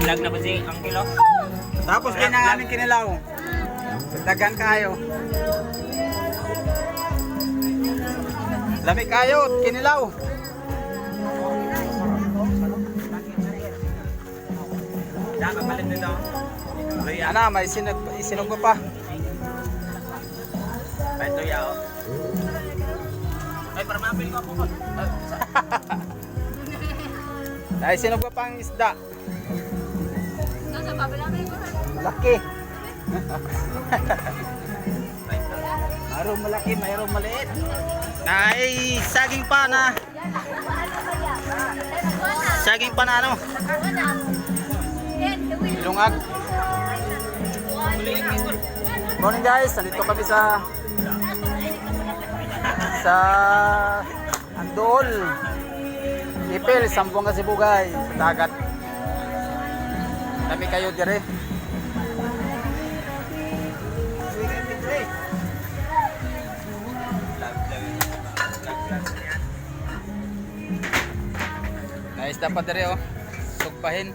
Lag na ba si ang kilo? Tapos din ang aming kinilaw. Dagan kayo. Lami kayo, kinilaw. Dapat balik nito. Ano, may isinog pa. Ito yao. Ay, para mapil ko ako. Ay, isinog pa ang isda. Laki. Mayroong malaki, mayroong maliit. Ay, saging pa na. Saging pa na ano? Ilungag. Morning guys, nandito kami sa Andol. Ipil, Sambuanga, Cebu guys, sa dagat. Kami kayo dire. Guys, dapat dire oh. Sugpahin.